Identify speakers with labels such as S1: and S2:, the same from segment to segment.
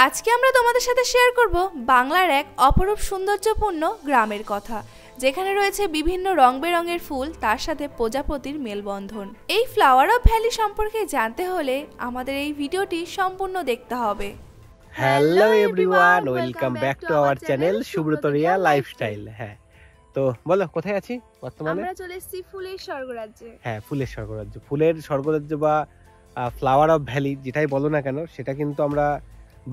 S1: আজকে আমরা তোমাদের সাথে শেয়ার করব বাংলার এক অপরূপ সৌন্দর্যপূর্ণ গ্রামের কথা, যেখানে রয়েছে বিভিন্ন রং বেরঙের ফুল, তার সাথে প্রজাপতির মেলবন্ধন। এই ফ্লাওয়ার অফ ভ্যালি সম্পর্কে জানতে হলে আমাদের এই ভিডিওটি সম্পূর্ণ দেখতে হবে।
S2: Hello everyone, welcome back to our channel Subrata Riya lifestyle. হ্যাঁ, তো বলো কোথায় আছি বর্তমানে?
S1: আমরা চলে এসেছি ফুলের স্বর্গরাজ্যে।
S2: হ্যাঁ, ফুলের স্বর্গরাজ্য। ফুলের স্বর্গরাজ্য বা ফ্লাওয়ার অফ ভ্যালি যেটাই বলো না কেন, সেটা কিন্তু আমরা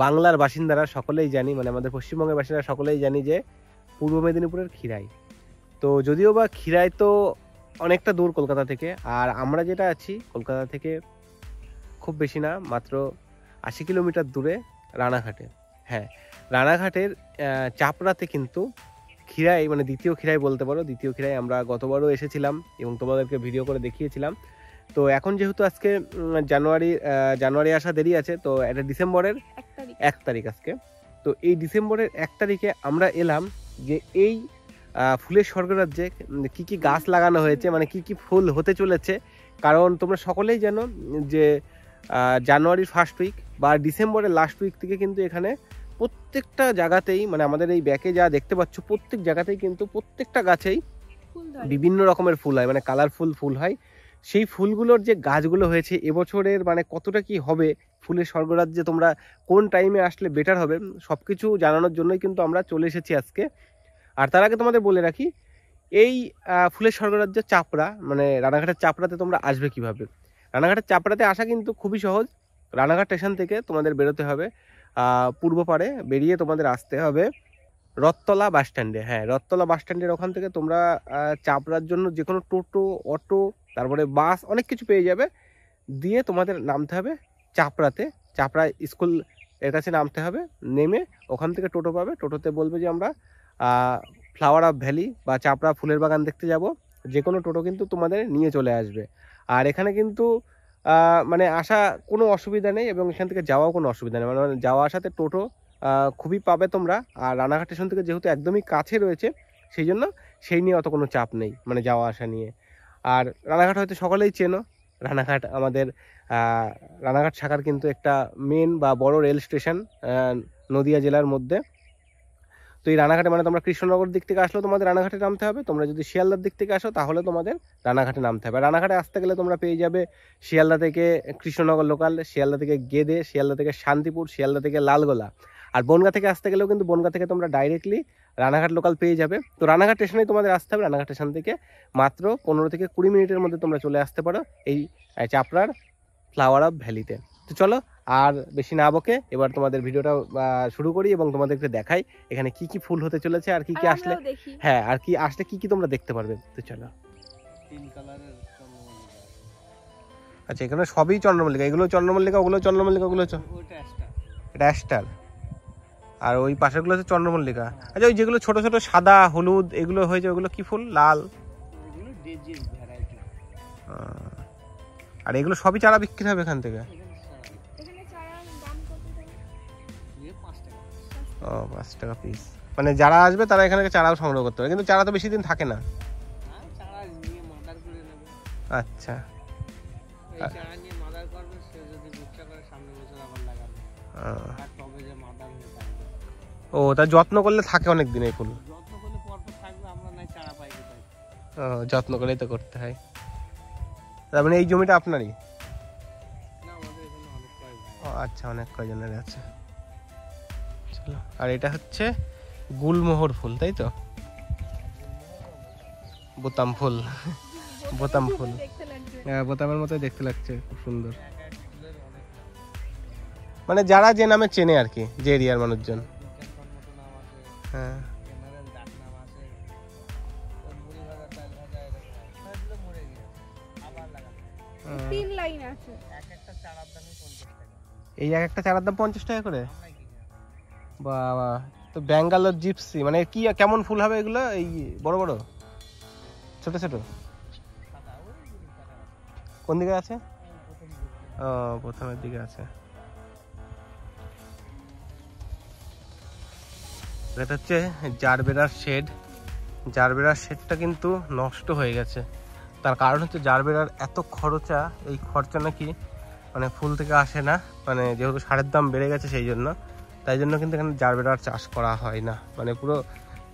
S2: বাংলার বাসিন্দারা সকলেই জানি, মানে আমাদের পশ্চিমবঙ্গের বাসিন্দারা সকলেই জানি যে পূর্ব মেদিনীপুরের খিরাই। তো যদিও বা খিরাই তো অনেকটা দূর কলকাতা থেকে, আর আমরা যেটা আছি কলকাতা থেকে খুব বেশি না, মাত্র 80 কিলোমিটার দূরে রানাঘাটে। হ্যাঁ, রানাঘাটের চাপড়াতে কিন্তু খিরাই, মানে দ্বিতীয় খিরাই বলতে পারো। দ্বিতীয় খিরাই আমরা গতবারও এসেছিলাম এবং তোমাদেরকে ভিডিও করে দেখিয়েছিলাম। তো এখন যেহেতু আজকে জানুয়ারি আসা দেরি আছে, তো এটা ডিসেম্বরের 1 তারিখ আজকে। তো এই ডিসেম্বরের 1 তারিখে আমরা এলাম যে এই ফুলের স্বর্গরাজ্যে কি কি গাছ লাগানো হয়েছে, মানে কি কি ফুল হতে চলেছে। কারণ তোমরা সকলেই জানো যে জানুয়ারির ফার্স্ট উইক বা ডিসেম্বরের লাস্ট উইক থেকে কিন্তু এখানে প্রত্যেকটা জায়গাতেই, মানে আমাদের এই ব্যাকে যা দেখতে পাচ্ছ প্রত্যেক জায়গাতেই কিন্তু প্রত্যেকটা গাছেই বিভিন্ন রকমের ফুল হয়, মানে কালারফুল ফুল হয়। সেই ফুলগুলোর যে গাছগুলো হয়েছে এবছরের, মানে কতটা কি হবে ফুলের স্বর্গরাজ্যে, তোমরা কোন টাইমে আসলে বেটার হবে সব কিছু জানানোর জন্যই কিন্তু আমরা চলে এসেছি আজকে। আর তার আগে তোমাদের বলে রাখি, এই ফুলের স্বর্গরাজ্য চাপড়া, মানে রানাঘাটের চাপড়াতে তোমরা আসবে কিভাবে। রানাঘাটের চাপড়াতে আসা কিন্তু খুবই সহজ। রানাঘাট স্টেশন থেকে তোমাদের বেরোতে হবে পূর্ব পাড়ে, বেরিয়ে তোমাদের আসতে হবে রথতলা বাস স্ট্যান্ডে। হ্যাঁ, রথতলা বাস স্ট্যান্ডের ওখান থেকে তোমরা চাপড়ার জন্য যে কোনো টোটো, অটো, তারপরে বাস অনেক কিছু পেয়ে যাবে। দিয়ে তোমাদের নামতে হবে চাপড়াতে, চাপড়া স্কুল এর কাছে নামতে হবে। নেমে ওখান থেকে টোটো পাবে, টোটোতে বলবে যে আমরা ফ্লাওয়ার অফ ভ্যালি বা চাপড়া ফুলের বাগান দেখতে যাব। যে কোনো টোটো কিন্তু তোমাদের নিয়ে চলে আসবে। আর এখানে কিন্তু মানে আসা কোনো অসুবিধা নেই এবং এখান থেকে যাওয়াও কোনো অসুবিধা নেই, মানে যাওয়া আসাতে টোটো খুবই পাবে তোমরা। আর রানাঘাট স্টেশন থেকে যেহেতু একদমই কাছে রয়েছে, সেই জন্য সেই নিয়ে অত কোনো চাপ নেই, মানে যাওয়া আসা নিয়ে। আর রানাঘাট হয়তো সকলেই চেনো, রানাঘাট আমাদের রানাঘাট শাখার কিন্তু একটা মেন বা বড় রেল স্টেশন নদিয়া জেলার মধ্যে। তো এই রানাঘাটে, মানে তোমরা কৃষ্ণনগর দিক থেকে আসলেও তোমাদের রানাঘাটে নামতে হবে, তোমরা যদি শিয়ালদার দিক থেকে আসো তাহলে তোমাদের রানাঘাটে নামতে হবে। রানাঘাটে আসতে গেলে তোমরা পেয়ে যাবে শিয়ালদা থেকে কৃষ্ণনগর লোকাল, শিয়ালদা থেকে গেদে, শিয়ালদা থেকে শান্তিপুর, শিয়ালদা থেকে লালগোলা। আর বনগাঁ থেকে আসতে গেলেও কিন্তু বনগাঁ থেকে তোমরা ডাইরেক্টলি রানাঘাট লোকাল পেয়ে যাবে। তো রানাঘাট স্টেশনেই তোমাদের আসতে হবে। রানাঘাট স্টেশন থেকে মাত্র 15 থেকে 20 মিনিটের মধ্যে তোমরা চলে আসতে পারো এই চাপড়ার ফ্লাওয়ার অফ ভ্যালিতে। তো চলো আর বেশি না বকে এবার তোমাদের ভিডিওটা শুরু করি এবং তোমাদেরকে দেখাই এখানে কি কি ফুল হতে চলেছে আর কি কি আসলে, হ্যাঁ, আর কি আসলে কি কি তোমরা দেখতে পারবে। তো চলো। আচ্ছা, এখানে সবই চন্দ্রমল্লিকা, এগুলো চন্দ্রমল্লিকা, ওগুলো চন্দ্রমল্লিকা, ওগুলো এটা অ্যাস্টার, আর ওই পাশেরগুলো হচ্ছে চন্দ্রমল্লিকা। আচ্ছা, ওই যেগুলো ছোট ছোট সাদা হলুদ এগুলো হয়েছে, ওগুলো কি ফুল? লাল। আর এগুলো সবই চারা বিক্রি হবে এখান থেকে? ও, 5 টাকা পিস। মানে যারা আসবে তারা এখানে চারাও সংগ্রহ করতে হবে, কিন্তু চারা তো বেশি দিন থাকে না। আচ্ছা, ও, তা যত্ন করলে থাকে অনেক দিন এই ফুল? যত্ন করেই তো করতে হয়। তার মানে এই জমিটা আপনারই? আচ্ছা, অনেক কয়জনের আছে। চলো, আর এটা হচ্ছে গুলমোহর ফুল, তাই তো? বোতাম ফুল, বোতাম ফুল, হ্যাঁ, বোতামের মতো দেখতে লাগছে, খুব সুন্দর। মানে যারা যে নামে চেনে আর কি, যে এরিয়ার মানুষজন। হ্যাঁ, এই এক একটা চারার দাম 50 টাকা করে? বাবা, তো ব্যাঙ্গালোর জিপসি, মানে কি কেমন ফুল হবে এগুলো? এই বড় বড়, ছোট ছোট? কোন দিকে আছে? ও, প্রথমের দিকে আছে। এটা হচ্ছে জারবেরার শেড। জারবেরার শেডটা কিন্তু নষ্ট হয়ে গেছে, তার কারণ হচ্ছে জারবেরার এত খরচা, এই খরচা নাকি মানে ফুল থেকে আসে না, মানে যেহেতু সারের দাম বেড়ে গেছে সেই জন্য। তাই জন্য কিন্তু এখানে জারবেরার চাষ করা হয় না, মানে পুরো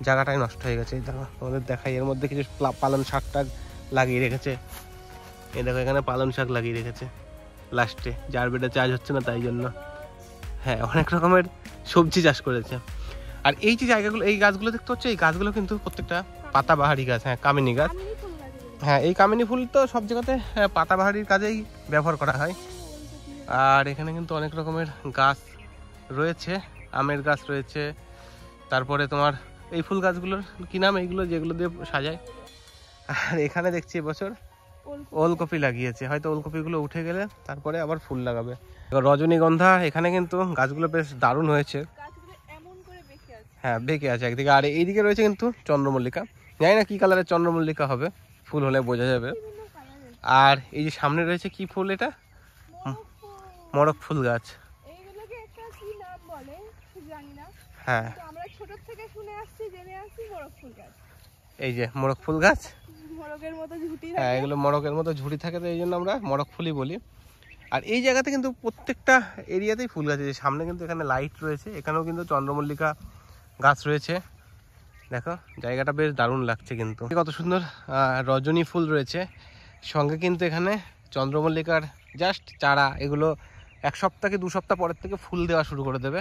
S2: জায়গাটাই নষ্ট হয়ে গেছে। এই দেখো তোমাদের দেখাই, এর মধ্যে কিছু পালং শাকটা লাগিয়ে রেখেছে। এই দেখো এখানে পালং শাক লাগিয়ে রেখেছে লাস্টে, জারবেরা চাষ হচ্ছে না তাই জন্য। হ্যাঁ, অনেক রকমের সবজি চাষ করেছে। আর এই যে জায়গাগুলো, এই গাছগুলো দেখতে হচ্ছে, এই গাছগুলো কিন্তু প্রত্যেকটা পাতাবাহারি গাছ। হ্যাঁ, কামিনী গাছ। হ্যাঁ, এই কামিনী ফুল তো সব জায়গাতে পাতাবাহারির কাজেই ব্যবহার করা হয়। আর এখানে কিন্তু অনেক রকমের গাছ রয়েছে, আমের গাছ রয়েছে, তারপরে তোমার এই ফুল গাছগুলোর কি নাম, এইগুলো যেগুলো দিয়ে সাজায়। আর এখানে দেখছি এবছর ওলকপি লাগিয়েছে, হয়তো ওলকপিগুলো উঠে গেলে তারপরে আবার ফুল লাগাবে। রজনীগন্ধা এখানে কিন্তু গাছগুলো বেশ দারুণ হয়েছে। হ্যাঁ, বেঁকে আছে একদিকে, আর এইদিকে রয়েছে কিন্তু চন্দ্রমল্লিকা। জানি না কি কালারের চন্দ্রমল্লিকা হবে, ফুল হলে বোঝা যাবে। আর এই যে সামনে রয়েছে কি ফুল, এটা মরক ফুল গাছ। হ্যাঁ, এই যে মরক ফুল গাছ। হ্যাঁ, এগুলো মরকের মতো ঝুড়ি থাকে, তো এই জন্য আমরা মরক ফুলই বলি। আর এই জায়গাতে কিন্তু প্রত্যেকটা এরিয়াতেই ফুল গাছ আছে। সামনে কিন্তু এখানে লাইট রয়েছে, এখানেও কিন্তু চন্দ্রমল্লিকা গাছ রয়েছে। দেখো জায়গাটা বেশ দারুণ লাগছে, কিন্তু কত সুন্দর রজনী ফুল রয়েছে। সঙ্গে কিন্তু এখানে চন্দ্রমল্লিকার জাস্ট চারা, এগুলো 1 সপ্তাহ কি 2 সপ্তাহ পরের থেকে ফুল দেওয়া শুরু করে দেবে।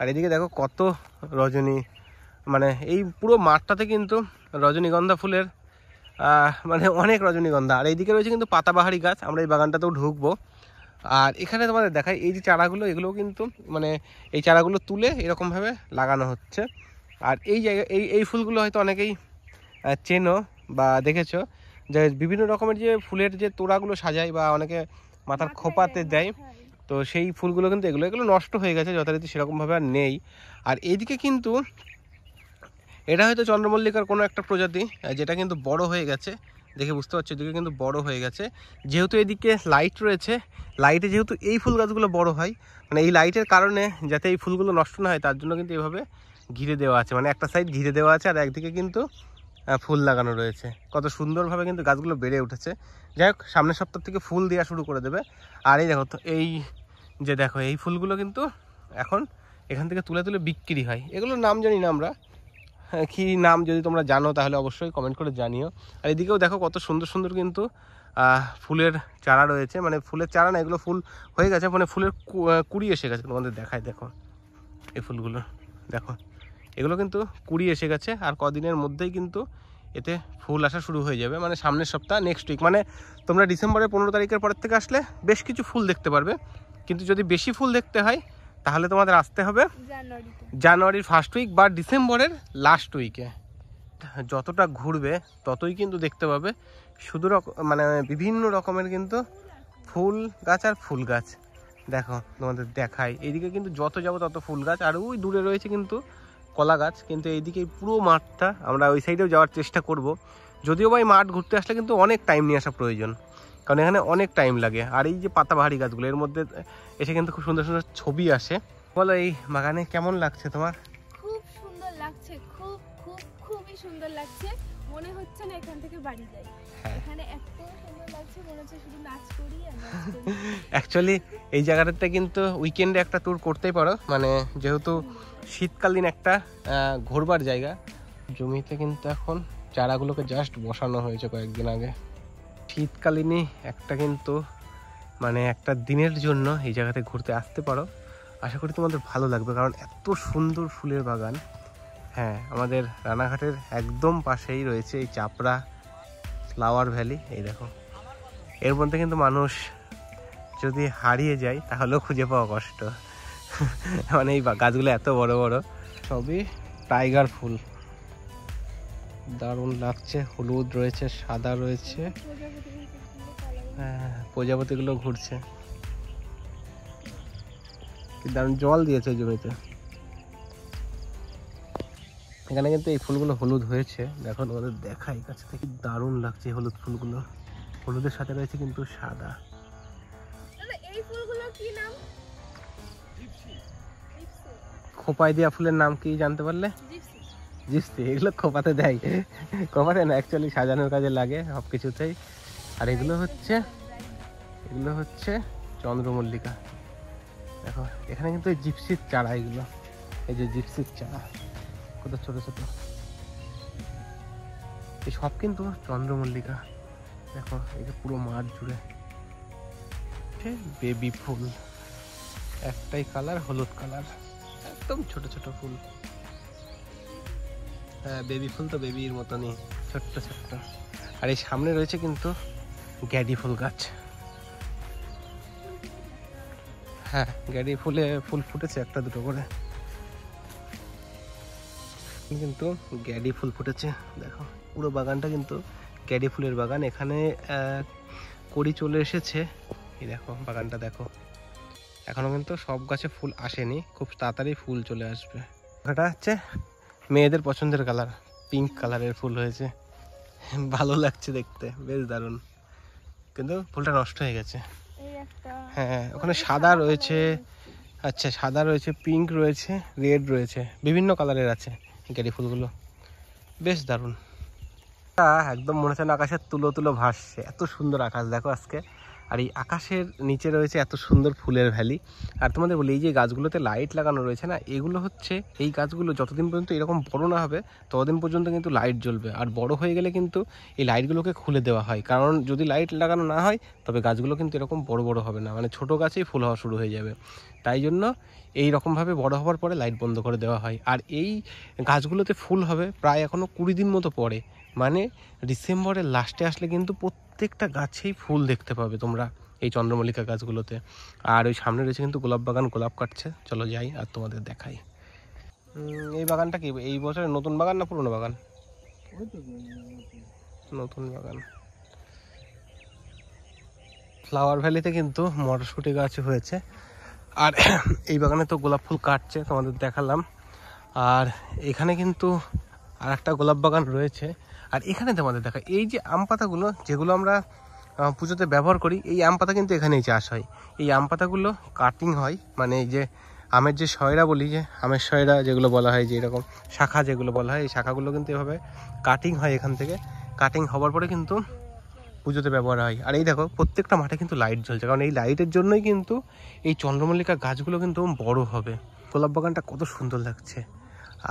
S2: আর এদিকে দেখো কত রজনী, মানে এই পুরো মাঠটাতে কিন্তু রজনীগন্ধা ফুলের মানে অনেক রজনীগন্ধা। আর এইদিকে রয়েছে কিন্তু পাতাবাহারি গাছ, আমরা এই বাগানটাতেও ঢুকবো। আর এখানে তোমাদের দেখাই, এই যে চারাগুলো, এগুলোও কিন্তু মানে এই চারাগুলো তুলে এরকমভাবে লাগানো হচ্ছে। আর এই জায়গা এই ফুলগুলো হয়তো অনেকেই চেনো বা দেখেছো, যে বিভিন্ন রকমের যে ফুলের যে তোড়াগুলো সাজায় বা অনেকে মাথার খোপাতে দেয়, তো সেই ফুলগুলো কিন্তু এগুলো নষ্ট হয়ে গেছে যথারীতি, সেরকমভাবে আর নেই। আর এইদিকে কিন্তু এটা হয়তো চন্দ্রমল্লিকার কোনো একটা প্রজাতি, যেটা কিন্তু বড় হয়ে গেছে, দেখে বুঝতে পারছো এদিকে কিন্তু বড় হয়ে গেছে। যেহেতু এদিকে লাইট রয়েছে, লাইটে যেহেতু এই ফুল গাছগুলো বড় হয়, মানে এই লাইটের কারণে যাতে এই ফুলগুলো নষ্ট না হয় তার জন্য কিন্তু এভাবে ঘিরে দেওয়া আছে, মানে একটা সাইড ঘিরে দেওয়া আছে, আর একদিকে কিন্তু ফুল লাগানো রয়েছে। কত সুন্দরভাবে কিন্তু গাছগুলো বেড়ে উঠেছে। যাই হোক, সামনের সপ্তাহ থেকে ফুল দেওয়া শুরু করে দেবে। আর এই দেখো তো, এই যে দেখো এই ফুলগুলো কিন্তু এখন এখান থেকে তুলে তুলে বিক্রি হয়। এগুলোর নাম জানি না আমরা, কি নাম যদি তোমরা জানো তাহলে অবশ্যই কমেন্ট করে জানিও। আর এদিকেও দেখো কত সুন্দর সুন্দর কিন্তু ফুলের চারা রয়েছে, মানে ফুলের চারা না, এগুলো ফুল হয়ে গেছে, মানে ফুলের কুড়ি এসে গেছে। তোমাদের দেখায়, দেখো এই ফুলগুলো দেখো, এগুলো কিন্তু কুড়ি এসে গেছে। আর কদিনের মধ্যেই কিন্তু এতে ফুল আসা শুরু হয়ে যাবে, মানে সামনের সপ্তাহ, নেক্সট উইক, মানে তোমরা ডিসেম্বরের 15 তারিখের পরের থেকে আসলে বেশ কিছু ফুল দেখতে পারবে। কিন্তু যদি বেশি ফুল দেখতে হয় তাহলে তোমাদের আসতে হবে জানুয়ারির ফার্স্ট উইক বা ডিসেম্বরের লাস্ট উইকে। যতটা ঘুরবে ততই কিন্তু দেখতে পাবে শুধু মানে বিভিন্ন রকমের কিন্তু ফুল গাছ আর ফুল গাছ। দেখো তোমাদের দেখাই, এইদিকে কিন্তু যত যাবো তত ফুল গাছ, আর ওই দূরে রয়েছে কিন্তু কলা গাছ। কিন্তু এইদিকে পুরো মাঠটা, আমরা ওই সাইডেও যাওয়ার চেষ্টা করব। যদিও বা এই মাঠ ঘুরতে আসলে কিন্তু অনেক টাইম নিয়ে আসা প্রয়োজন, কারণ এখানে অনেক টাইম লাগে। আর এই যে পাতাবাহারি গাছগুলো, এর মধ্যে এসে কিন্তু খুব সুন্দর সুন্দর ছবি আসে। বলো এই বাগানে কেমন লাগছে তোমার?
S1: খুব সুন্দর লাগছে, খুবই সুন্দর লাগছে। মনে হচ্ছে না এখান থেকে বাড়ি যাই। এখানে এত সুন্দর লাগছে, মনে হচ্ছে শুধু নাচ করি আর নাচ করি।
S2: অ্যাকচুয়ালি এই জায়গাটাতে কিন্তু উইকেন্ডে একটা ট্যুর করতেই পারো, মানে যেহেতু শীতকালীন একটা ঘোরবার জায়গা। জমিতে কিন্তু এখন চারাগুলোকে জাস্ট বসানো হয়েছে কয়েকদিন আগে। শীতকালীনই একটা কিন্তু মানে একটা দিনের জন্য এই জায়গাতে ঘুরতে আসতে পারো, আশা করি তোমাদের ভালো লাগবে, কারণ এত সুন্দর ফুলের বাগান। হ্যাঁ, আমাদের রানাঘাটের একদম পাশেই রয়েছে এই চাপড়া ফ্লাওয়ার ভ্যালি। এই দেখো, এর মধ্যে কিন্তু মানুষ যদি হারিয়ে যায় তাহলেও খুঁজে পাওয়া কষ্ট, মানে এই গাছগুলো এত বড় বড়, সবই টাইগার ফুল, দারুণ লাগছে। হলুদ রয়েছে, সাদা রয়েছে, হ্যাঁ প্রজাপতিগুলো ঘুরছে, কি দারুণ জল দিয়েছে জমিতে। এখানে কিন্তু এই ফুলগুলো হলুদ হয়েছে, দেখো তোমাদের দেখাই কাছে থেকে, দারুণ লাগছে হলুদ ফুলগুলো। হলুদের সাথে রয়েছে কিন্তু সাদা।
S1: এই ফুলগুলো কি নাম?
S2: খোপায় দেওয়া ফুলের নাম কি জানতে পারলে? জিপসি। এগুলো খোপাতে দেয়, খোপাতে না, অ্যাকচুয়ালি সাজানোর কাজে লাগে সব কিছুতেই। আর এগুলো হচ্ছে চন্দ্রমল্লিকা। দেখো এখানে কিন্তু জিপসির চারা, এগুলো এই যে জিপসির চা, কত ছোট ছোট। এই সব কিন্তু চন্দ্রমল্লিকা। দেখো এই যে পুরো মাঠ জুড়ে বেবি ফুল, একটাই কালার, হলুদ কালার, একদম ছোট ছোট ফুল। হ্যাঁ বেবি ফুল তো বেবির মতনই ছোট্ট ছোট্ট। আর এই সামনে রয়েছে কিন্তু গ্যাডি ফুল গাছ। হ্যাঁ গ্যাডি ফুলে ফুল ফুটেছে একটা দুটো করে, কিন্তু গ্যাডি ফুল ফুটেছে। দেখো পুরো বাগানটা কিন্তু গ্যাডি ফুলের বাগান। এখানে কড়ি চলে এসেছে। এই দেখো বাগানটা দেখো, এখনো কিন্তু সব গাছে ফুল আসেনি, খুব তাড়াতাড়ি ফুল চলে আসবে। এটা হচ্ছে মেয়েদের পছন্দের কালার, পিঙ্ক কালারের ফুল হয়েছে, ভালো লাগছে দেখতে, বেশ দারুণ। কিন্তু ফুলটা নষ্ট হয়ে গেছে। হ্যাঁ ওখানে সাদা রয়েছে, আচ্ছা সাদা রয়েছে, পিঙ্ক রয়েছে, রেড রয়েছে, বিভিন্ন কালারের আছে গ্যাডি ফুলগুলো, বেশ দারুণ। একদম মনে হচ্ছে না আকাশের তুলো তুলো ভাসছে, এত সুন্দর আকাশ দেখো আজকে। আর এই আকাশের নিচে রয়েছে এত সুন্দর ফুলের ভ্যালি। আর তোমাদের বলি এই যে গাছগুলোতে লাইট লাগানো রয়েছে না, এগুলো হচ্ছে এই গাছগুলো যতদিন পর্যন্ত এরকম বড় না হবে ততদিন পর্যন্ত কিন্তু লাইট জ্বলবে। আর বড় হয়ে গেলে কিন্তু এই লাইটগুলোকে খুলে দেওয়া হয়, কারণ যদি লাইট লাগানো না হয় তবে গাছগুলো কিন্তু এরকম বড় বড় হবে না, মানে ছোট গাছেই ফুল হওয়া শুরু হয়ে যাবে। তাই জন্য এই রকমভাবে বড় হওয়ার পরে লাইট বন্ধ করে দেওয়া হয়। আর এই গাছগুলোতে ফুল হবে প্রায় এখনও 20 দিন মতো পরে, মানে ডিসেম্বরের লাস্টে আসলে কিন্তু প্রত্যেকটা গাছেই ফুল দেখতে পাবে তোমরা এই চন্দ্রমল্লিকা গাছগুলোতে। আর ওই সামনে রয়েছে কিন্তু গোলাপ বাগান, গোলাপ কাটছে, চলো যাই আর তোমাদের দেখাই। এই বাগানটা কি এই বছরের নতুন বাগান না পুরনো বাগান? নতুন বাগান। ফ্লাওয়ার ভ্যালিতে কিন্তু মটরশুঁটি গাছ হয়েছে। আর এই বাগানে তো গোলাপ ফুল কাটছে, তোমাদের দেখালাম। আর এখানে কিন্তু আর একটা গোলাপ বাগান রয়েছে। আর এখানে তোমাদের দেখা এই যে আম পাতাগুলো যেগুলো আমরা পুজোতে ব্যবহার করি, এই আম পাতা কিন্তু এখানেই চাষ হয়। এই আম পাতাগুলো কাটিং হয়, মানে এই যে আমের যে সয়রা বলি, যে আমের সয়রা যেগুলো বলা হয়, যে এরকম শাখা যেগুলো বলা হয়, এই শাখাগুলো কিন্তু এভাবে কাটিং হয়। এখান থেকে কাটিং হওয়ার পরে কিন্তু পুজোতে ব্যবহার হয়। আর এই দেখো প্রত্যেকটা মাঠে কিন্তু লাইট জ্বলছে, কারণ এই লাইটের জন্যই কিন্তু এই চন্দ্রমল্লিকা গাছগুলো কিন্তু বড় হবে। গোলাপ বাগানটা কত সুন্দর লাগছে।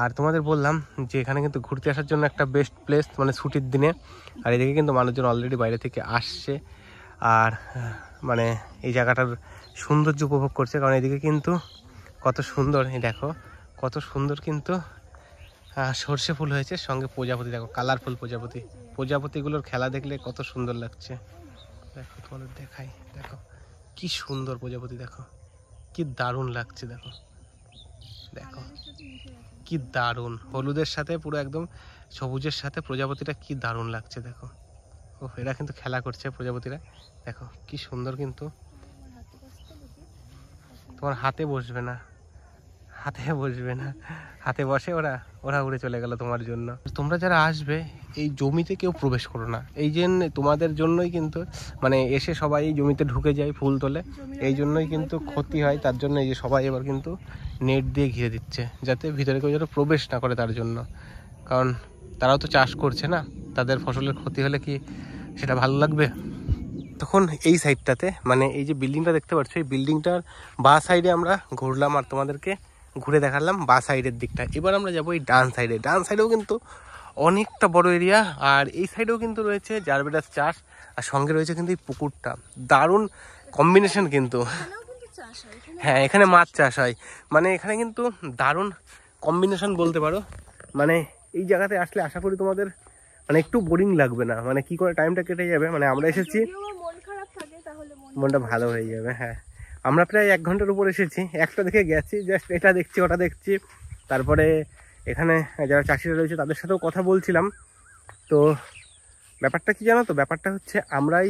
S2: আর তোমাদের বললাম যে এখানে কিন্তু ঘুরতে আসার জন্য একটা বেস্ট প্লেস, মানে ছুটির দিনে। আর এদিকে কিন্তু মানুষজন অলরেডি বাইরে থেকে আসছে আর মানে এই জায়গাটার সৌন্দর্য উপভোগ করছে, কারণ এদিকে কিন্তু কত সুন্দর, এই দেখো কত সুন্দর কিন্তু সর্ষে ফুল হয়েছে, সঙ্গে প্রজাপতি দেখো, কালারফুল প্রজাপতি। প্রজাপতিগুলোর খেলা দেখলে কত সুন্দর লাগছে। দেখো তোমাদের দেখাই, দেখো কি সুন্দর প্রজাপতি, দেখো কি দারুণ লাগছে। দেখো দেখো কি দারুণ, হলুদের সাথে পুরো একদম সবুজের সাথে প্রজাপতিটা কি দারুণ লাগছে। দেখো ও এরা কিন্তু খেলা করছে প্রজাপতিরা, দেখো কি সুন্দর। কিন্তু তোমার হাতে বসবে না, হাতে বসবে না, হাতে বসে ওরা, ওরা উড়ে চলে গেল তোমার জন্য। তোমরা যারা আসবে এই জমিতে কেউ প্রবেশ করো না, এই জন্য তোমাদের জন্যই কিন্তু মানে এসে সবাই এই জমিতে ঢুকে যায় ফুল তোলে, এই জন্যই কিন্তু ক্ষতি হয়। তার জন্য এই যে সবাই এবার কিন্তু নেট দিয়ে ঘিরে দিচ্ছে, যাতে ভিতরে কেউ যেন প্রবেশ না করে তার জন্য, কারণ তারাও তো চাষ করছে না, তাদের ফসলের ক্ষতি হলে কি সেটা ভালো লাগবে? তখন এই সাইডটাতে মানে এই যে বিল্ডিংটা দেখতে পাচ্ছ, এই বিল্ডিংটার বাঁ সাইডে আমরা ঘুরলাম আর তোমাদেরকে ঘুরে দেখালাম বাঁ সাইডের দিকটা। এবার আমরা যাবো এই ডান সাইডে। ডান সাইডেও কিন্তু অনেকটা বড় এরিয়া, আর এই সাইডেও কিন্তু রয়েছে জারবেরাস চাষ, আর সঙ্গে রয়েছে কিন্তু এই পুকুরটা। দারুণ কম্বিনেশন কিন্তু। হ্যাঁ এখানে মাছ চাষ হয়, মানে এখানে কিন্তু দারুণ কম্বিনেশন বলতে পারো। মানে এই জায়গাতে আসলে আশা করি তোমাদের মানে একটু বোরিং লাগবে না, মানে কি করে টাইমটা কেটে যাবে। মানে আমরা এসেছি, মনটা ভালো হয়ে যাবে। হ্যাঁ আমরা প্রায় 1 ঘন্টার উপর এসেছি, একটা দেখে গেছি, জাস্ট এটা দেখছি ওটা দেখছি। তারপরে এখানে যারা চাষিরা রয়েছে তাদের সাথেও কথা বলছিলাম। তো ব্যাপারটা কি জানো তো, ব্যাপারটা হচ্ছে আমরাই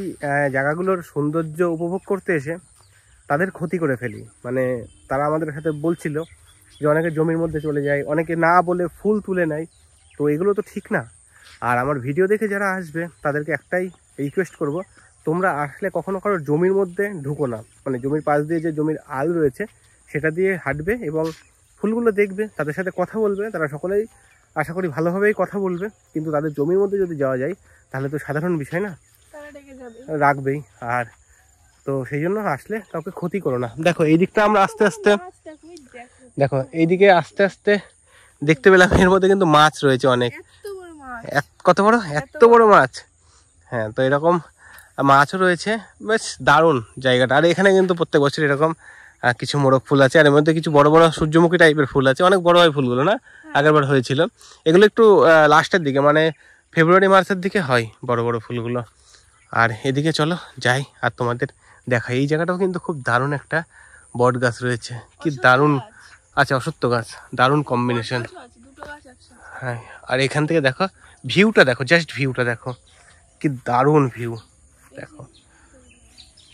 S2: জায়গাগুলোর সৌন্দর্য উপভোগ করতে এসে তাদের ক্ষতি করে ফেলি। মানে তারা আমাদের সাথে বলছিল যে অনেকে জমির মধ্যে চলে যায়, অনেকে না বলে ফুল তুলে নেয়, তো এগুলো তো ঠিক না। আর আমার ভিডিও দেখে যারা আসবে তাদেরকে একটাই রিকোয়েস্ট করব, তোমরা আসলে কখনো কারো জমির মধ্যে ঢুকো না। মানে জমির পাশ দিয়ে যে জমির আল রয়েছে সেটা দিয়ে হাঁটবে এবং ফুলগুলো দেখবে, তাদের সাথে কথা বলবে, তারা সকলেই আশা করি ভালোভাবেই কথা বলবে। কিন্তু তাদের জমির মধ্যে যদি যাওয়া যায় তাহলে তো সাধারণ বিষয় না, রাখবেই। আর তো সেই জন্য আসলে কাউকে ক্ষতি করো না। দেখো এই দিকটা আমরা আস্তে আস্তে, দেখো এইদিকে আস্তে আস্তে দেখতে পেলাম এর মধ্যে কিন্তু মাছ রয়েছে অনেক। কত বড়, এত বড় মাছ। হ্যাঁ, তো এরকম মাছও রয়েছে, বেশ দারুণ জায়গাটা। আর এখানে কিন্তু প্রত্যেক বছর এরকম কিছু মোরগ ফুল আছে, আর এর মধ্যে কিছু বড় বড় সূর্যমুখী টাইপের ফুল আছে, অনেক বড় হয় ফুলগুলো না, আগেরবার হয়েছিল। এগুলো একটু লাস্টের দিকে, মানে ফেব্রুয়ারি মার্চের দিকে হয় বড় বড় ফুলগুলো। আর এদিকে চলো যাই আর তোমাদের দেখাই। এই জায়গাটাও কিন্তু খুব দারুণ একটা বট গাছ রয়েছে, কি দারুণ। আচ্ছা, অশ্বত্থ গাছ, দারুণ কম্বিনেশন। হ্যাঁ, আর এখান থেকে দেখো ভিউটা, দেখো জাস্ট ভিউটা দেখো, কি দারুণ ভিউ, দেখো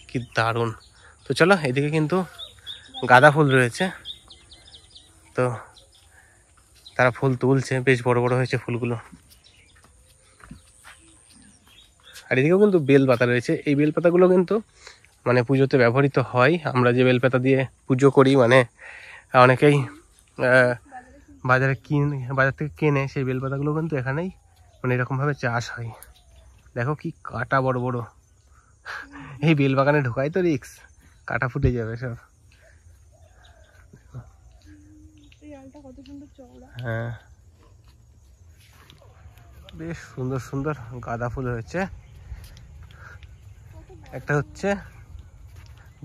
S2: কি দারুণ। তো চলো, এদিকে কিন্তু গাঁদা ফুল রয়েছে, তো তারা ফুল তুলছে, বেশ বড় বড় হয়েছে ফুলগুলো। আর এদিকেও কিন্তু বেলপাতা রয়েছে। এই বেলপাতাগুলো কিন্তু মানে পুজোতে ব্যবহৃত হয়। আমরা যে বেলপাতা দিয়ে পুজো করি, মানে অনেকেই বাজার থেকে কেনে, সেই বেলপাতাগুলো কিন্তু এখানেই মানে এরকমভাবে চাষ হয়। দেখো কি কাটা বড় বড়, এই বেলবাগানে ঢোকাই তো রিক্স, কাটা ফুটে যাবে সব। হ্যাঁ, বেশ সুন্দর সুন্দর গাঁদা ফুল হয়েছে। একটা হচ্ছে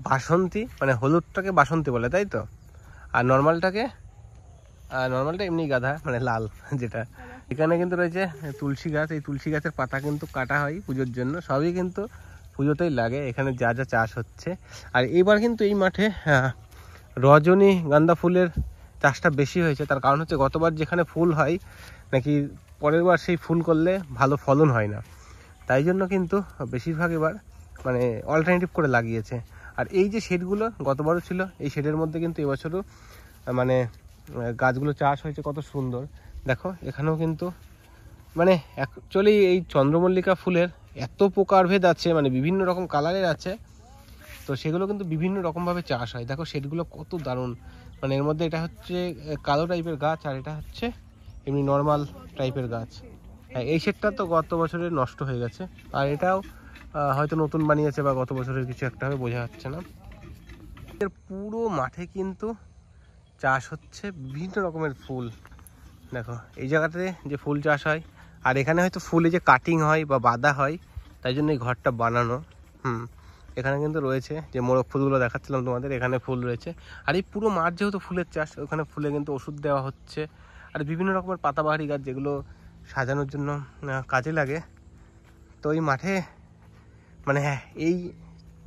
S2: বাসন্তী, মানে হলুদটাকে বাসন্তী বলে, তাই তো? আর নর্মালটা এমনি গাঁদা, মানে লাল যেটা। এখানে কিন্তু রয়েছে তুলসী গাছ। এই তুলসী গাছের পাতা কিন্তু কাটা হয় পুজোর জন্য, সবই কিন্তু পুজোতেই লাগে এখানে যা যা চাষ হচ্ছে। আর এইবার কিন্তু এই মাঠে রজনীগন্ধা ফুলের চাষটা বেশি হয়েছে। তার কারণ হচ্ছে গতবার যেখানে ফুল হয় নাকি পরের বার সেই ফুল করলে ভালো ফলন হয় না, তাই জন্য কিন্তু বেশিরভাগ এবার মানে অল্টারনেটিভ করে লাগিয়েছে। আর এই যে শেডগুলো গতবারও ছিল, এই শেডের মধ্যে কিন্তু এবছরও মানে গাছগুলো চাষ হয়েছে, কত সুন্দর। দেখো এখানেও কিন্তু মানে অ্যাকচুয়ালি এই চন্দ্রমল্লিকা ফুলের এত প্রকারভেদ আছে, মানে বিভিন্ন রকম কালারের আছে, তো সেগুলো কিন্তু বিভিন্ন রকমভাবে চাষ হয়। দেখো শেডগুলো কত দারুণ, মানে এর মধ্যে এটা হচ্ছে কালো টাইপের গাছ, আর এটা হচ্ছে এমনি নর্মাল টাইপের গাছ। হ্যাঁ, এই শেডটা তো গত বছরের নষ্ট হয়ে গেছে, আর এটাও হয়তো নতুন বানিয়েছে বা গত বছরের কিছু একটা হবে, বোঝা যাচ্ছে না। এর পুরো মাঠে কিন্তু চাষ হচ্ছে বিভিন্ন রকমের ফুল। দেখো এই জায়গাতে যে ফুল চাষ হয়, আর এখানে হয়তো ফুলে যে কাটিং হয় বা বাঁধা হয়, তাই জন্য এই ঘরটা বানানো। এখানে কিন্তু রয়েছে যে মোরগ ফুলগুলো দেখাচ্ছিলাম তোমাদের, এখানে ফুল রয়েছে। আর এই পুরো মাঠ যেহেতু ফুলের চাষ, ওখানে ফুলে কিন্তু ওষুধ দেওয়া হচ্ছে। আর বিভিন্ন রকমের পাতাবাহারি গাছ যেগুলো সাজানোর জন্য কাজে লাগে। তো এই মাঠে মানে হ্যাঁ, এই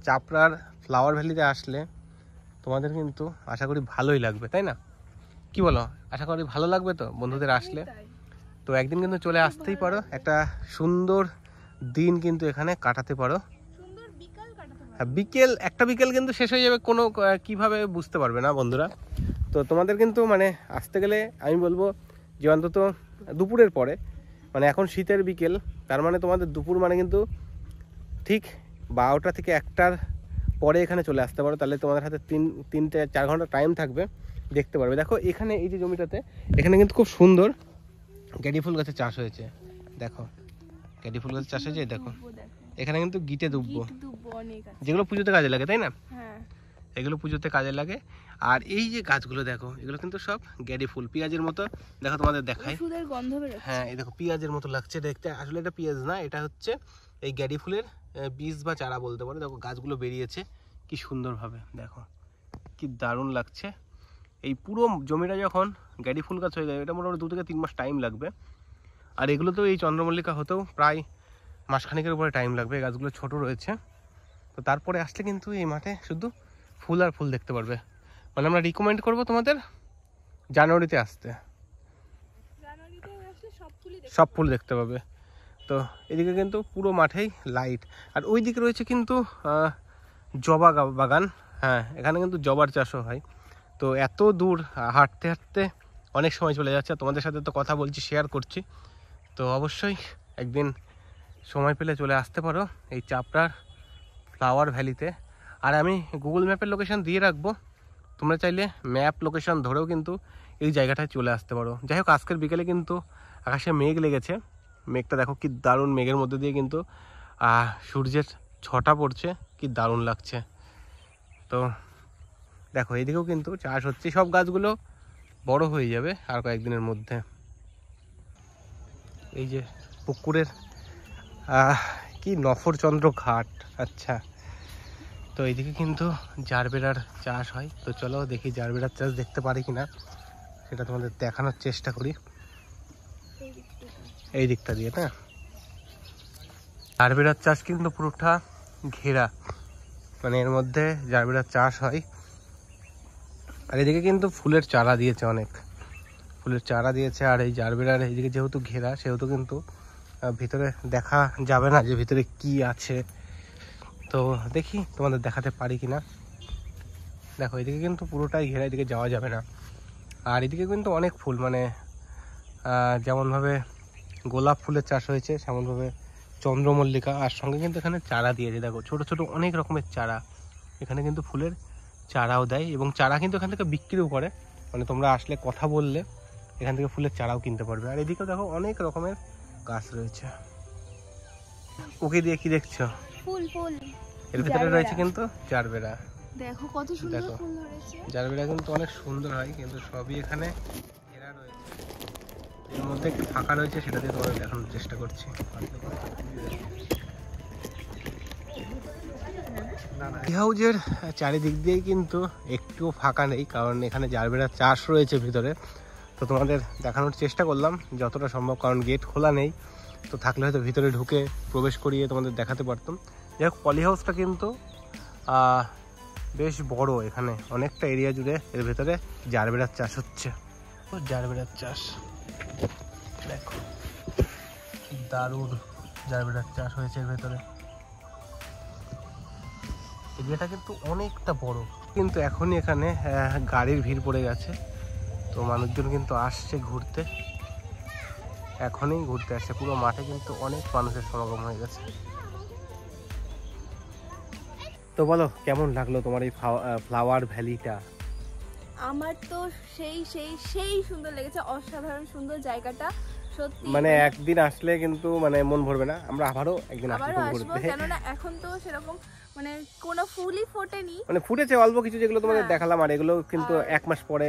S2: চাপড়ার ফ্লাওয়ার ভ্যালিতে আসলে তোমাদের কিন্তু আশা করি ভালোই লাগবে, তাই না? কি বলো, আশা করি ভালো লাগবে তো বন্ধুদের আসলে। তো একদিন কিন্তু চলে আসতেই পারো, একটা সুন্দর দিন কিন্তু এখানে কাটাতে পারো। হ্যাঁ, একটা বিকেল কিন্তু শেষ হয়ে যাবে কোনো কিভাবে বুঝতে পারবে না বন্ধুরা। তো তোমাদের কিন্তু মানে আসতে গেলে আমি বলবো যে অন্তত দুপুরের পরে, মানে এখন শীতের বিকেল, তার মানে তোমাদের দুপুর মানে কিন্তু ঠিক 12টা থেকে 1টার পরে এখানে চলে আসতে পারো। তাহলে তোমাদের হাতে 3-4 ঘন্টা টাইম থাকবে, দেখতে পারবে। দেখো এখানে এই যে জমিটাতে, এখানে কিন্তু খুব সুন্দর গেঁডি ফুল গাছের চাষ হয়েছে। দেখো গেঁডি ফুল গাছের চাষ হয়েছে, দেখো এখানে কিন্তু গিটে দুব্ব, যেগুলো পুজোতে কাজে লাগে, তাই না? এগুলো পুজোতে কাজে লাগে। আর এই যে গাছগুলো দেখো, এগুলো কিন্তু সব গেঁডি ফুল, পেঁয়াজের মতো। দেখো তোমাদের দেখাই, হ্যাঁ এই দেখো পেঁয়াজের মতো লাগছে দেখতে, আসলে এটা পেঁয়াজ না, এটা হচ্ছে এই গেঁডি ফুলের বীজ বা চারা বলতে পারো। দেখো গাছগুলো বেরিয়েছে কি সুন্দরভাবে, দেখো কি দারুণ লাগছে। এই পুরো জমিটা যখন গেঁডি ফুল গাছ হয়ে যাবে, এটা মোটামুটি 2 থেকে 3 মাস টাইম লাগবে। আর এগুলো তো এই চন্দ্রমল্লিকা হতেও প্রায় মাসখানেকের উপরে টাইম লাগবে, এই গাছগুলো ছোট রয়েছে। তো তারপরে আসলে কিন্তু এই মাঠে শুধু ফুল আর ফুল দেখতে পারবে। মানে আমরা রিকমেন্ড করবো তোমাদের জানুয়ারিতে আসতে, সব ফুল দেখতে পাবে। তো এদিকে কিন্তু পুরো মাঠেই লাইট। আর ওই দিকে রয়েছে কিন্তু জবা বাগান। হ্যাঁ, এখানে কিন্তু জবার চাষও হয়। তো এত দূর হাঁটতে হাঁটতে অনেক সময় চলে যাচ্ছে, তোমাদের সাথে তো কথা বলছি, শেয়ার করছি। তো অবশ্যই একদিন সময় পেলে চলে আসতে পারো এই চাপড়ার ফ্লাওয়ার ভ্যালিতে। আর আমি গুগল ম্যাপের লোকেশন দিয়ে রাখবো, তোমরা চাইলে ম্যাপ লোকেশন ধরেও কিন্তু এই জায়গাটায় চলে আসতে পারো। যাই হোক, আজকের বিকেলে কিন্তু আকাশে মেঘ লেগেছে, মেঘটা দেখো কি দারুণ, মেঘের মধ্যে দিয়ে কিন্তু সূর্যের ছটা পড়ছে, কি দারুণ লাগছে। তো দেখো এইদিকেও কিন্তু চাষ হচ্ছে, সব গাছগুলো বড় হয়ে যাবে আর কয়েকদিনের মধ্যে। এই যে পুকুরের কি নফরচন্দ্র ঘাট। আচ্ছা, তো এইদিকে কিন্তু জারবেরার চাষ হয়। তো চলো দেখি জারবেরার চাষ দেখতে পারি কিনা, সেটা তোমাদের দেখানোর চেষ্টা করি। এই দিকটা দিয়ে না, জারবেরার চাষ কিন্তু পুরোটা ঘেরা, মানে এর মধ্যে জারবেরার চাষ হয়। আর এদিকে কিন্তু ফুলের চারা দিয়েছে, অনেক ফুলের চারা দিয়েছে। আর এই জারবেরার এইদিকে যেহেতু ঘেরা, সেহেতু কিন্তু ভিতরে দেখা যাবে না যে ভিতরে কি আছে। তো দেখি তোমাদের দেখাতে পারি কিনা। দেখো এদিকে কিন্তু পুরোটাই ঘেরা, এদিকে যাওয়া যাবে না। আর এদিকে কিন্তু অনেক ফুল, মানে যেমনভাবে গোলাপ ফুলের চাষ হয়েছে সেমনভাবে চন্দ্রমল্লিকা, আর সঙ্গে কিন্তু এখানে চারা দিয়েছে। দেখো ছোট ছোট অনেক রকমের চারা, এখানে কিন্তু ফুলের চারাও দেয় এবং চারা কিন্তু এখান থেকে বিক্রিও করে। মানে তোমরা আসলে কথা বললে এখান থেকে ফুলের চারাও কিনতে পারবে। আর এদিকেও দেখো অনেক রকমের গাছ রয়েছে। ওকে দিয়ে কি দেখছো?
S1: ফুল ফুল,
S2: এর ভিতরে রয়েছে কিন্তু জারবেরা।
S1: দেখো কত সুন্দর ফুল ধরেছে।
S2: জারবেরা কিন্তু অনেক সুন্দর হয়, কিন্তু সবই এখানে ঘেরা রয়েছে। এর মধ্যে একটু ফাঁকা রয়েছে, সেটা দিয়ে তোমাদের দেখানোর চেষ্টা করছি। টি হাউজের চারিদিক দিয়েই কিন্তু একটুও ফাঁকা নেই, কারণ এখানে জারবেরা চাষ রয়েছে ভিতরে। তো তোমাদের দেখানোর চেষ্টা করলাম যতটা সম্ভব, কারণ গেট খোলা নেই। তো থাকলে হয়তো ভিতরে ঢুকে প্রবেশ করিয়ে তোমাদের দেখাতে পারতাম। যাই হোক, পলি হাউসটা কিন্তু বেশ বড়, এখানে অনেকটা এরিয়া জুড়ে এর ভেতরে জারবেরার চাষ হচ্ছে। তো জারবেরার চাষ দেখো কি দারুণ জারবেরার চাষ হয়েছে এর ভেতরে। এরিয়াটা কিন্তু অনেকটা বড়, কিন্তু এখনই এখানে গাড়ির ভিড় পড়ে গেছে। তো মানুষজন কিন্তু আসছে ঘুরতে, এখনই ঘুরতে আসছে। পুরো মাঠে কিন্তু অনেক মানুষের সমাগম হয়ে গেছে। তো বলো কেমন লাগলো তোমার এই ফ্লাওয়ার ভ্যালিটা?
S1: আমার তো সেই সেই সেই সুন্দর লেগেছে, অসাধারণ সুন্দর জায়গাটা সত্যি।
S2: মানে একদিন আসলে কিন্তু মানে মন ভরবে না, আমরা আবারও একদিন আসবো ঘুরতে।
S1: কেননা এখন তো সেরকম মানে কোনো ফুলই ফোটেনি,
S2: মানে ফুটেছে অল্প কিছু, যেগুলো তোমাদের দেখালাম। আর এগুলো কিন্তু 1 মাস পরে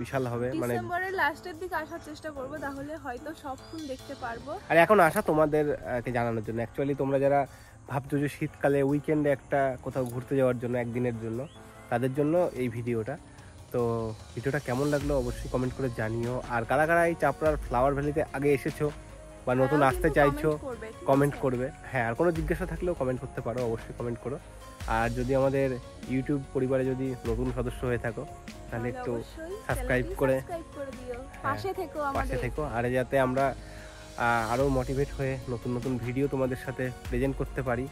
S2: বিশাল হবে, মানে
S1: ডিসেম্বরের লাস্টের দিকে আসার চেষ্টা করব, তাহলে হয়তো সব ফুল দেখতে পারবো।
S2: আর এখন আসা তোমাদেরকে জানানোর জন্য। অ্যাকচুয়ালি তোমরা যারা ভাবছো যে শীতকালে উইকেন্ডে একটা কোথাও ঘুরতে যাওয়ার জন্য একদিনের জন্য, তাদের জন্য এই ভিডিওটা। তো ভিডিওটা কেমন লাগলো অবশ্যই কমেন্ট করে জানিও। আর কারা কারা এই চাপড়ার ফ্লাওয়ার ভ্যালিতে আগে এসেছো বা নতুন আসতে চাইছো, কমেন্ট করবে। হ্যাঁ, আর কোনো জিজ্ঞাসা থাকলেও কমেন্ট করতে পারো, অবশ্যই কমেন্ট করো। আর যদি আমাদের ইউটিউব পরিবারে যদি নতুন সদস্য হয়ে থাকো, তাহলে একটু সাবস্ক্রাইব করে পাশে থেকো। আর যাতে আমরা আরও মোটিভেট হয়ে নতুন নতুন ভিডিও তোমাদের সাথে প্রেজেন্ট করতে পারি।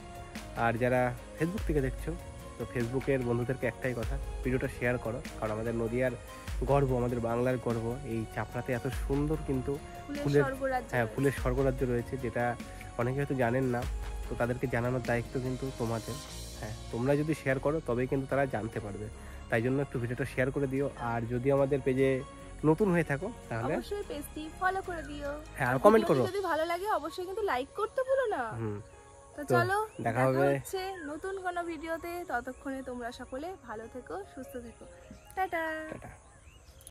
S2: আর যারা ফেসবুক থেকে দেখছো, তো ফেসবুকের বন্ধুদেরকে একটাই কথা, ভিডিওটা শেয়ার করো। কারণ আমাদের নদিয়ার গর্ব, আমাদের বাংলার গর্ব, এই চাপড়াতে এত সুন্দর কিন্তু ফুলের স্বর্গরাজ্য রয়েছে, যেটা অনেকে হয়তো জানেন না। তো তাদেরকে জানানোর দায়িত্ব কিন্তু তোমাদের। হ্যাঁ, তোমরা যদি শেয়ার করো তবেই কিন্তু তারা জানতে পারবে। তাই জন্য একটু ভিডিওটা শেয়ার করে দিও। আর যদি আমাদের পেজে নতুন হয়ে থাকো তাহলে
S1: অবশ্যই পেজটি ফলো করে দিও।
S2: হ্যাঁ, আর কমেন্ট করো।
S1: যদি ভালো লাগে অবশ্যই কিন্তু লাইক করতে ভুলো না। তো চলো
S2: দেখা হবে
S1: নতুন কোনো ভিডিওতে। ততক্ষণে তোমরা সকলে ভালো থেকো, সুস্থ থেকো। টাটা।